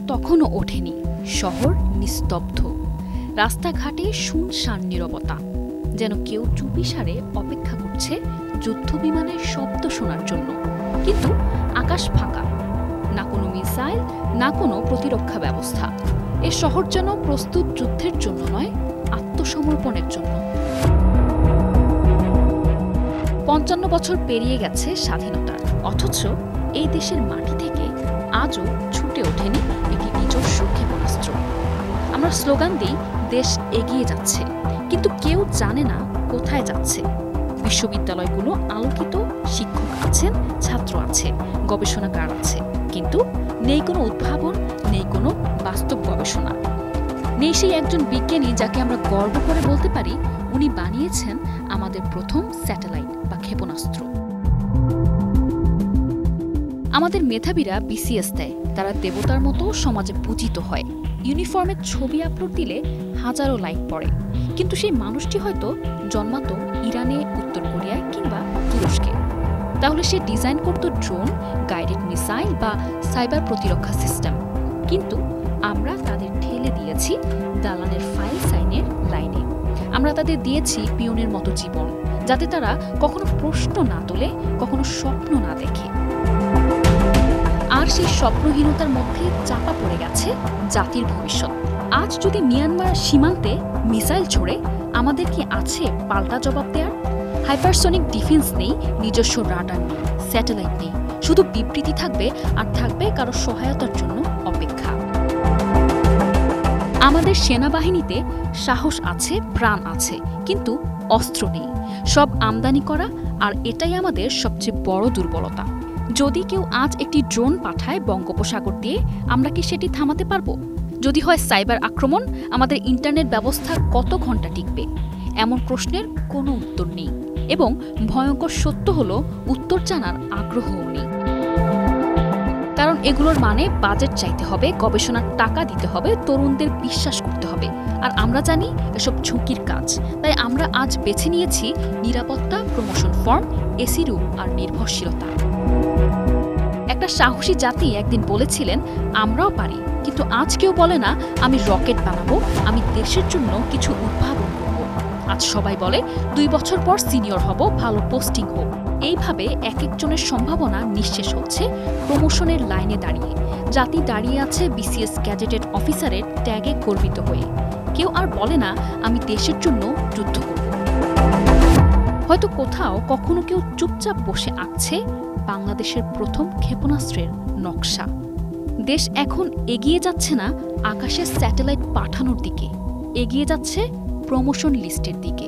তখনও ওঠেনি। শহর নিস্তব্ধ, রাস্তাঘাটে শুনশান নীরবতা, যেন কেউ চুপিসারে অপেক্ষা করছে যুদ্ধবিমানের শব্দ শোনার জন্য। কিন্তু আকাশ ফাঁকা, না কোনো মিসাইল, না কোনো প্রতিরক্ষা ব্যবস্থা। এ শহর যেন প্রস্তুত যুদ্ধের জন্য নয়, আত্মসমর্পণের জন্য। ৫৫ বছর পেরিয়ে গেছে স্বাধীনতার, অথচ এই দেশের মাটি থেকে আজও ছুটে ওঠেনি একটি নিজস্ব ক্ষেপণাস্ত্র। আমরা স্লোগান দিই দেশ এগিয়ে যাচ্ছে, কিন্তু কেউ জানে না কোথায় যাচ্ছে। বিশ্ববিদ্যালয়গুলো আলোকিত, শিক্ষক আছেন, ছাত্র আছে, গবেষণাগার আছে, কিন্তু নেই কোনো উদ্ভাবন, নেই কোনো বাস্তব গবেষণা। নেই সেই একজন বিজ্ঞানী যাকে আমরা গর্ব করে বলতে পারি উনি বানিয়েছেন আমাদের প্রথম স্যাটেলাইট বা ক্ষেপণাস্ত্র। আমাদের মেধাবীরা বিসিএস দেয়, তারা দেবতার মতো সমাজে পূজিত হয়। ইউনিফর্মের ছবি আপলোড দিলে হাজারো লাইক পড়ে, কিন্তু সেই মানুষটি হয়তো জন্মাতো ইরানে, উত্তর কোরিয়ায় কিংবা তুরস্কে। তাহলে সে ডিজাইন করত ড্রোন, গাইডেড মিসাইল বা সাইবার প্রতিরক্ষা সিস্টেম, কিন্তু আমরা তাদের ঠেলে দিয়েছি দালানের ফাইল সাইনের লাইনে। আমরা তাদের দিয়েছি পিয়নের মতো জীবন, যাতে তারা কখনো প্রশ্ন না তোলে, কখনো স্বপ্ন না দেখে। আর সেই স্বপ্নহীনতার মধ্যে চাপা পড়ে গেছে জাতির ভবিষ্যৎ। আজ যদি মিয়ানমার সীমান্তে মিসাইল ছোড়ে, আমাদের কি আছে পাল্টা জবাব দেওয়ার? হাইপারসনিক ডিফেন্স নেই, নিজস্ব রাডার নেই, স্যাটেলাইট নেই, শুধু বিবৃতি থাকবে, আর থাকবে কারো সহায়তার জন্য অপেক্ষা। আমাদের সেনাবাহিনীতে সাহস আছে, প্রাণ আছে, কিন্তু অস্ত্র নেই। সব আমদানি করা, আর এটাই আমাদের সবচেয়ে বড় দুর্বলতা। যদি কেউ আজ একটি ড্রোন পাঠায় বঙ্গোপসাগর দিয়ে, আমরা কি সেটি থামাতে পারবো? যদি হয় সাইবার আক্রমণ, আমাদের ইন্টারনেট ব্যবস্থা কত ঘন্টা টিকবে? এমন প্রশ্নের কোনো উত্তর নেই, এবং ভয়ঙ্কর সত্য হলো উত্তর জানার আগ্রহও নেই। কারণ এগুলোর মানে বাজেট চাইতে হবে, গবেষণার টাকা দিতে হবে, তরুণদের বিশ্বাস করতে হবে, আর আমরা জানি এসব ঝুঁকির কাজ। তাই আমরা আজ বেছে নিয়েছি নিরাপত্তা, প্রমোশন ফর্ম, এসি রুম আর নির্ভরশীলতা। একটা সাহসী জাতি একদিন বলেছিলেন আমরাও পারি, কিন্তু আজ কেউ বলে না আমি রকেট বানাবো, আমি দেশের জন্য কিছু উদ্ভাবন করব। আজ সবাই বলে 2 বছর পর সিনিয়র হব, ভালো পোস্টিং হোক। এইভাবে এক একজনের সম্ভাবনা নিঃশেষ হচ্ছে প্রমোশনের লাইনে দাঁড়িয়ে। জাতি দাঁড়িয়ে আছে বিসিএস ক্যাডেটেড অফিসারের ট্যাগে গর্বিত হয়ে। কেউ আর বলে না আমি দেশের জন্য যুদ্ধ করব। হয়তো কোথাও কখনো কেউ চুপচাপ বসে আঁকছে বাংলাদেশের প্রথম ক্ষেপণাস্ত্রের নকশা। দেশ এখন এগিয়ে যাচ্ছে না আকাশে স্যাটেলাইট পাঠানোর দিকে, এগিয়ে যাচ্ছে প্রমোশন লিস্টের দিকে।